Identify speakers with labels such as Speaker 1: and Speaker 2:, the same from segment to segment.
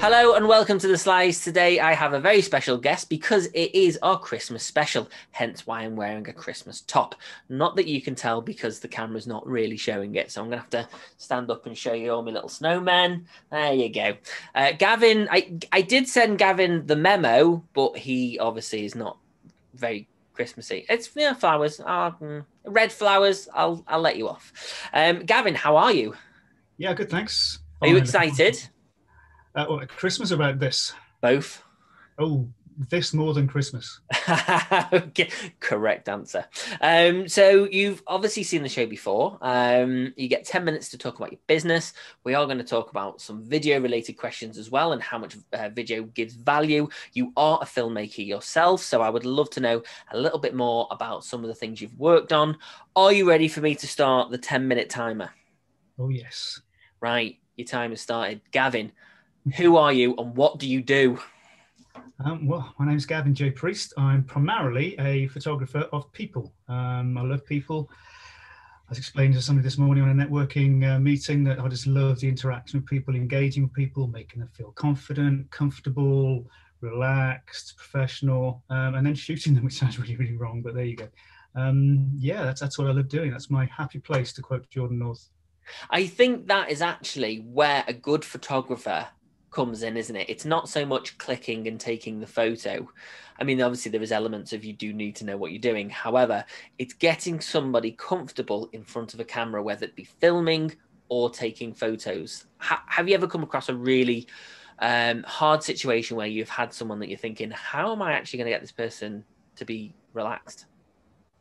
Speaker 1: Hello and welcome to the Slice. Today I have a very special guest because it is our Christmas special, hence why I'm wearing a Christmas top. Not that you can tell because the camera's not really showing it, so I'm going to have to stand up and show you all my little snowmen. There you go. Gavin, I did send Gavin the memo, but he obviously is not very Christmassy. It's flowers, red flowers. I'll let you off. Gavin, how are you?
Speaker 2: Yeah, good, thanks.
Speaker 1: Are you
Speaker 2: Fine.
Speaker 1: excited?
Speaker 2: Christmas about this?
Speaker 1: Both.
Speaker 2: Oh, this more than Christmas.
Speaker 1: Okay, correct answer. So you've obviously seen the show before. You get 10 minutes to talk about your business. We are going to talk about some video related questions as well and how much video gives value. You are a filmmaker yourself, so I would love to know a little bit more about some of the things you've worked on. Are you ready for me to start the 10-minute timer?
Speaker 2: Oh, yes.
Speaker 1: Right, your time has started. Gavin, who are you and what do you do?
Speaker 2: Well, my name is Gavin J. Priest. I'm primarily a photographer of people. I love people. I was explaining to somebody this morning on a networking meeting that I just love the interaction with people, engaging with people, making them feel confident, comfortable, relaxed, professional, and then shooting them, which sounds really, really wrong, but there you go. Yeah, that's what I love doing. That's my happy place, to quote Jordan North.
Speaker 1: I think that is actually where a good photographer comes in, isn't it? It's not so much clicking and taking the photo. I mean, obviously there is elements of you do need to know what you're doing. However, it's getting somebody comfortable in front of a camera, whether it be filming or taking photos. Have you ever come across a really hard situation where you've had someone that you're thinking, how am I actually going to get this person to be relaxed?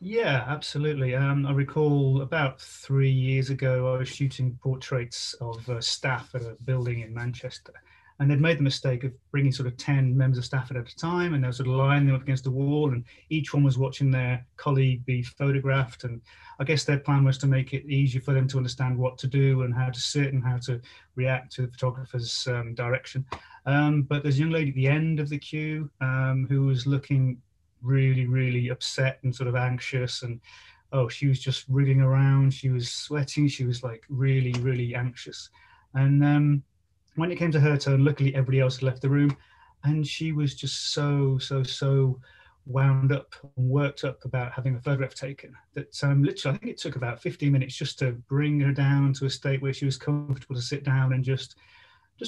Speaker 2: Yeah, absolutely. I recall about 3 years ago, I was shooting portraits of staff at a building in Manchester, and they'd made the mistake of bringing sort of 10 members of staff at a time, and they were sort of lining them up against the wall, and each one was watching their colleague be photographed. And I guess their plan was to make it easier for them to understand what to do and how to sit and how to react to the photographer's direction. But there's a young lady at the end of the queue who was looking really, really upset and sort of anxious. And oh, she was just wriggling around. She was sweating. She was like really, really anxious. And when it came to her turn, luckily everybody else had left the room. And she was just so wound up and worked up about having a photograph taken that literally, I think it took about 15 minutes just to bring her down to a state where she was comfortable to sit down and just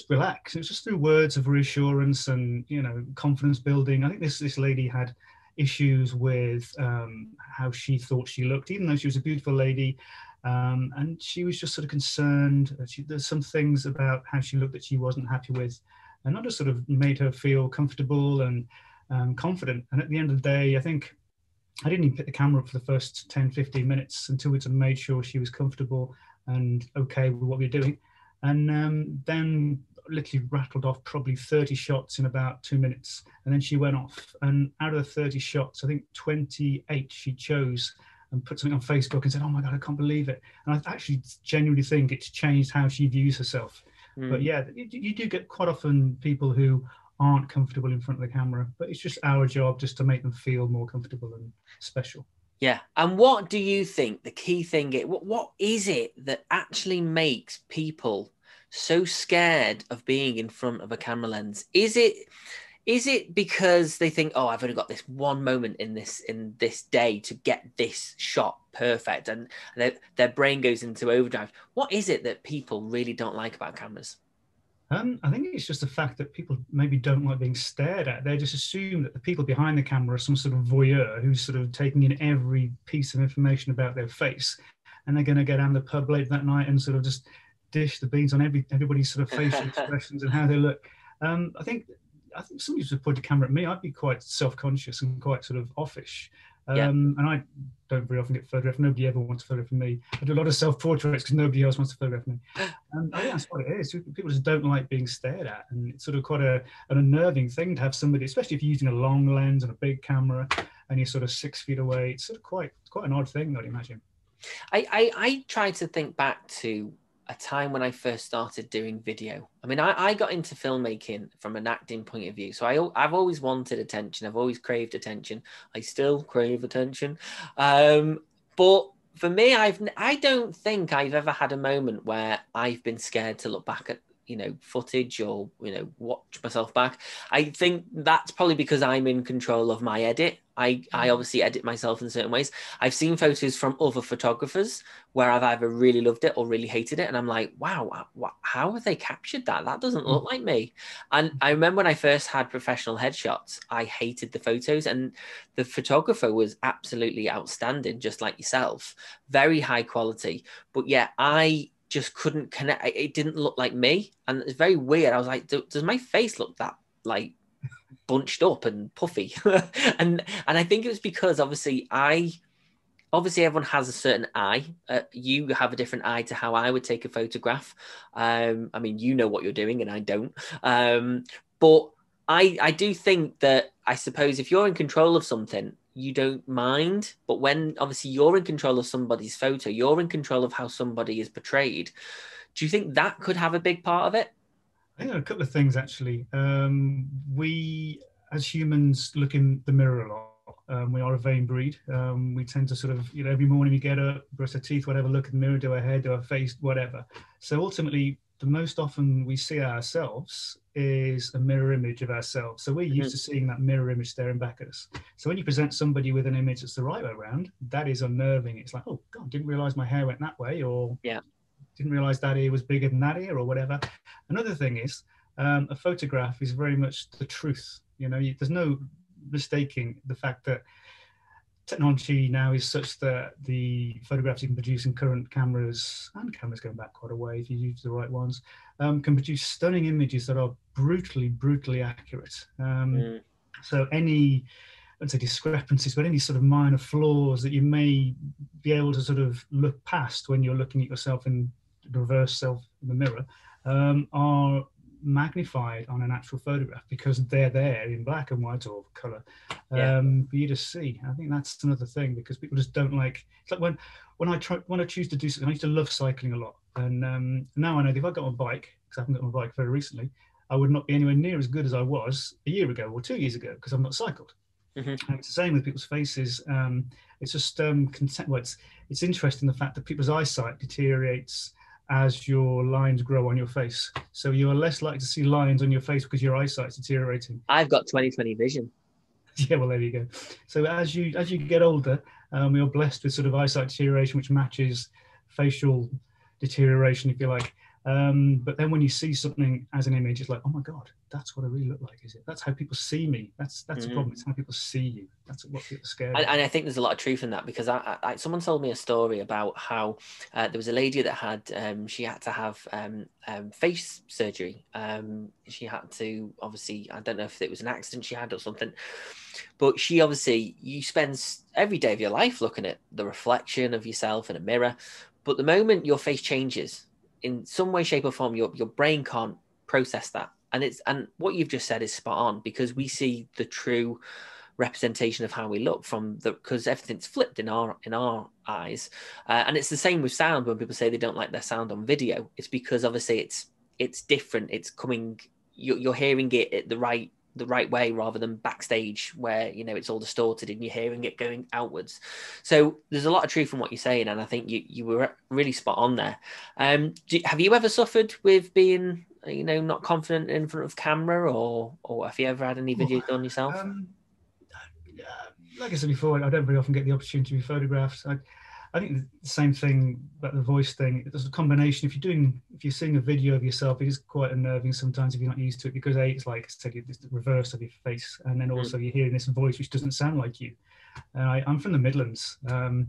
Speaker 2: relax. It was just through words of reassurance and confidence building. I think this lady had issues with how she thought she looked, even though she was a beautiful lady. And she was just sort of concerned. There's some things about how she looked that she wasn't happy with. And that just sort of made her feel comfortable and confident. And at the end of the day, I think I didn't even pick the camera up for the first 10, 15 minutes until we sort of made sure she was comfortable and okay with what we were doing. And then literally rattled off probably 30 shots in about 2 minutes. And then she went off. And out of the 30 shots, I think 28 she chose and put something on Facebook and said, "Oh my God, I can't believe it." And I actually genuinely think it's changed how she views herself. But yeah, you do get quite often people who aren't comfortable in front of the camera, but it's just our job just to make them feel more comfortable and special.
Speaker 1: Yeah. And what do you think the key thing is? What is it that actually makes people so scared of being in front of a camera lens? Is it because they think, oh, I've only got this one moment in this day to get this shot perfect, and their brain goes into overdrive? What is it that people really don't like about cameras?
Speaker 2: I think it's just the fact that people maybe don't like being stared at. They just assume that the people behind the camera are some sort of voyeur who's sort of taking in every piece of information about their face, and they're going to get down the pub late that night and sort of just dish the beans on everybody's sort of facial expressions and how they look. I think somebody should point a camera at me, I'd be quite self-conscious and quite sort of offish.
Speaker 1: Yeah.
Speaker 2: And I don't very often get photographed. Nobody ever wants to photograph me. I do a lot of self-portraits because nobody else wants to photograph me. I think that's what it is. People just don't like being stared at, and it's sort of quite an unnerving thing to have somebody, especially if you're using a long lens and a big camera, and you're sort of 6 feet away. It's sort of quite an odd thing, I'd imagine.
Speaker 1: I try to think back to a time when I first started doing video. I mean, I got into filmmaking from an acting point of view. So I've always wanted attention. I've always craved attention. I still crave attention. But for me, I don't think I've ever had a moment where I've been scared to look back footage or watch myself back. I think that's probably because I'm in control of my edit. I obviously edit myself in certain ways. I've seen photos from other photographers where I've either really loved it or really hated it, and I'm like, wow, how have they captured that? That doesn't look like me. And I remember when I first had professional headshots, I hated the photos, and the photographer was absolutely outstanding, just like yourself, very high quality. But yeah, I just couldn't connect. It didn't look like me, and it's very weird. I was like, does my face look that like bunched up and puffy? and I think it was because obviously everyone has a certain eye. You have a different eye to how I would take a photograph. I mean, you know what you're doing, and I don't. But I do think that, I suppose, if you're in control of something, you don't mind. But when obviously you're in control of somebody's photo, you're in control of how somebody is portrayed. Do you think that could have a big part of it?
Speaker 2: I think there are a couple of things actually. We as humans look in the mirror a lot. We are a vain breed. We tend to sort of, every morning we get up, brush our teeth, whatever, look in the mirror, do our hair, do our face, whatever. So ultimately, the most often we see ourselves is a mirror image of ourselves. So we're used to seeing that mirror image staring back at us. So when you present somebody with an image that's the right way around, that is unnerving. It's like, oh God, didn't realize my hair went that way, or didn't realize that ear was bigger than that ear, or whatever. Another thing is, a photograph is very much the truth. There's no mistaking the fact that technology now is such that the photographs you can produce in current cameras, and cameras going back quite a way if you use the right ones, can produce stunning images that are brutally accurate. So any, let's say, discrepancies, but any sort of minor flaws that you may be able to sort of look past when you're looking at yourself in the reverse self in the mirror, are magnified on an actual photograph because they're there in black and white or color for you to see. I think that's another thing, because people just don't like. It's like when I choose to do something. I used to love cycling a lot, and now I know that if I got on a bike, because I haven't got on a bike very recently, I would not be anywhere near as good as I was a year ago or 2 years ago, because I've not cycled. And it's the same with people's faces. It's just it's interesting, the fact that people's eyesight deteriorates as your lines grow on your face. So you are less likely to see lines on your face because your eyesight's deteriorating.
Speaker 1: I've got 20/20 vision.
Speaker 2: Yeah, well, there you go. So as you get older, you're blessed with sort of eyesight deterioration, which matches facial deterioration, if you like. But then when you see something as an image, it's like, oh my God, that's what I really look like, is it? That's how people see me. That's a problem. It's how people see you. That's what people are scared of.
Speaker 1: And I think there's a lot of truth in that, because someone told me a story about how there was a lady that had she had to have face surgery. She had to, obviously, I don't know if it was an accident she had or something, but you spend every day of your life looking at the reflection of yourself in a mirror. But the moment your face changes in some way, shape, or form, your brain can't process that. And what you've just said is spot on, because we see the true representation of how we look because everything's flipped in our eyes. And it's the same with sound. When people say they don't like their sound on video, it's because obviously it's different. It's coming, you're hearing it the right way, rather than backstage where it's all distorted and you're hearing it going outwards. So there's a lot of truth in what you're saying, and I think you were really spot on there. Have you ever suffered with being not confident in front of camera, or have you ever had any videos done yourself?
Speaker 2: Like I said before, I don't very often get the opportunity to be photographed. I think the same thing about the voice thing. There's a combination. If you're seeing a video of yourself, it is quite unnerving sometimes if you're not used to it, because it's like I said, it's the reverse of your face, and then also you're hearing this voice which doesn't sound like you. And I'm from the Midlands, and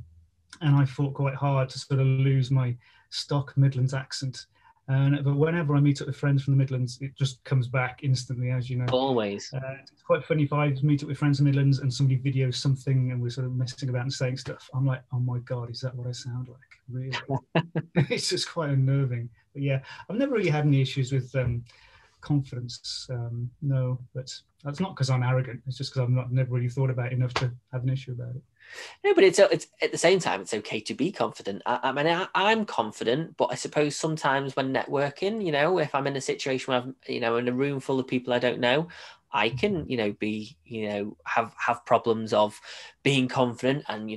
Speaker 2: I fought quite hard to sort of lose my stock Midlands accent. But whenever I meet up with friends from the Midlands, it just comes back instantly, as you know.
Speaker 1: Always.
Speaker 2: It's quite funny if I meet up with friends from the Midlands and somebody videos something and we're sort of messing about and saying stuff. I'm like, oh my God, is that what I sound like? Really? It's just quite unnerving. But yeah, I've never really had any issues with confidence. No, but that's not because I'm arrogant. It's just because I've never really thought about it enough to have an issue about it.
Speaker 1: No, but it's at the same time, it's okay to be confident. I mean, I'm confident, but I suppose sometimes when networking, if I'm in a situation where I'm, in a room full of people I don't know, I can, be, have problems of being confident, and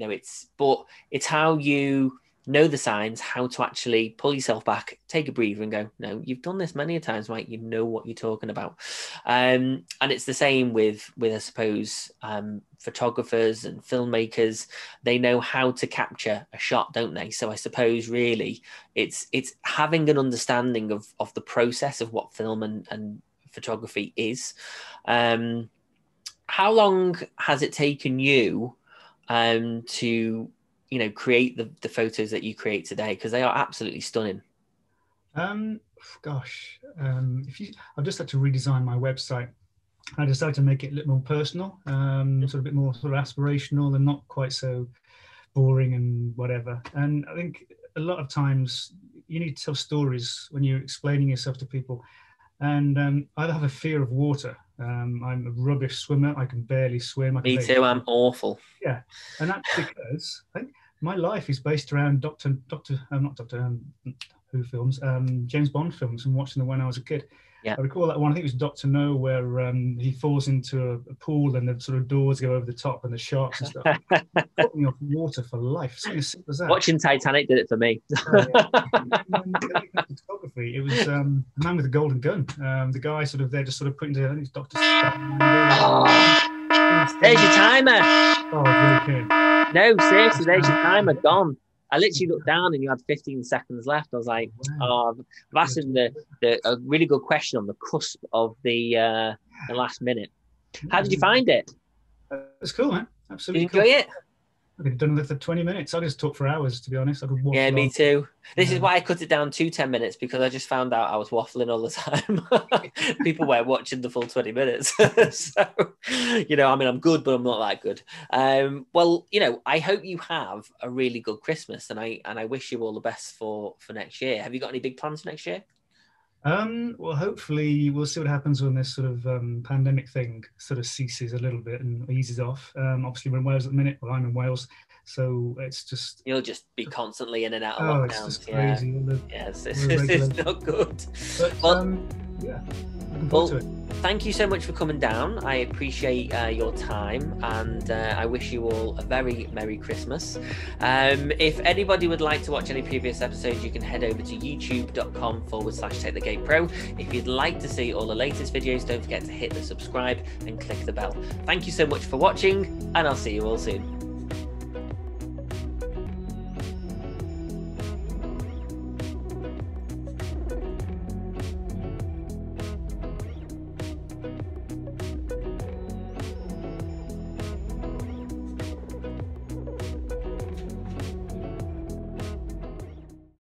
Speaker 1: but it's how you know the signs, how to actually pull yourself back, take a breather and go, no, you've done this many a times, right? You know what you're talking about. And it's the same with I suppose, photographers and filmmakers. They know how to capture a shot, don't they? So I suppose really it's having an understanding of the process of what film and photography is. How long has it taken you to create the photos that you create today? Because they are absolutely stunning.
Speaker 2: I've just had to redesign my website. I decided to make it a little more personal, sort of a bit more sort of aspirational and not quite so boring and whatever. And I think a lot of times you need to tell stories when you're explaining yourself to people. And I have a fear of water. I'm a rubbish swimmer. I can barely swim.
Speaker 1: Me too. I'm awful.
Speaker 2: Yeah, and that's because I think my life is based around Who films, James Bond films, and watching them when I was a kid.
Speaker 1: Yeah.
Speaker 2: I recall that one. I think it was Dr. No, where he falls into a pool and the sort of doors go over the top and the sharks and stuff. Put me off water for life. Something as simple as that.
Speaker 1: Watching Titanic did it for me.
Speaker 2: Photography. It was The Man with the Golden Gun. The guy sort of there, just sort of putting together. I think it's Dr.
Speaker 1: There's your timer.
Speaker 2: Oh, very good.
Speaker 1: No, seriously, there's your timer gone. I literally looked down and you had 15 seconds left. I was like, wow. I've asked him a really good question on the cusp of the last minute. How did you find it?
Speaker 2: It was cool, man. Absolutely.
Speaker 1: Did you enjoy it?
Speaker 2: I could have done it for 20 minutes. I just talk for hours, to be honest. I could
Speaker 1: yeah, me too. This is why I cut it down to 10 minutes, because I just found out I was waffling all the time. People were watching the full 20 minutes. So, I'm good, but I'm not that good. Well, I hope you have a really good Christmas, and I wish you all the best for next year. Have you got any big plans for next year?
Speaker 2: Well, hopefully we'll see what happens when this sort of pandemic thing sort of ceases a little bit and eases off. Obviously we're in Wales at the minute. Well, I'm in Wales, so it's just...
Speaker 1: You'll just be constantly in and out of lockdowns.
Speaker 2: It's just crazy.
Speaker 1: It's not good.
Speaker 2: But, yeah, looking forward to it.
Speaker 1: Thank you so much for coming down. I appreciate your time, and I wish you all a very Merry Christmas. If anybody would like to watch any previous episodes, you can head over to youtube.com/TakeTheGatePro. If you'd like to see all the latest videos, don't forget to hit the subscribe and click the bell. Thank you so much for watching, and I'll see you all soon.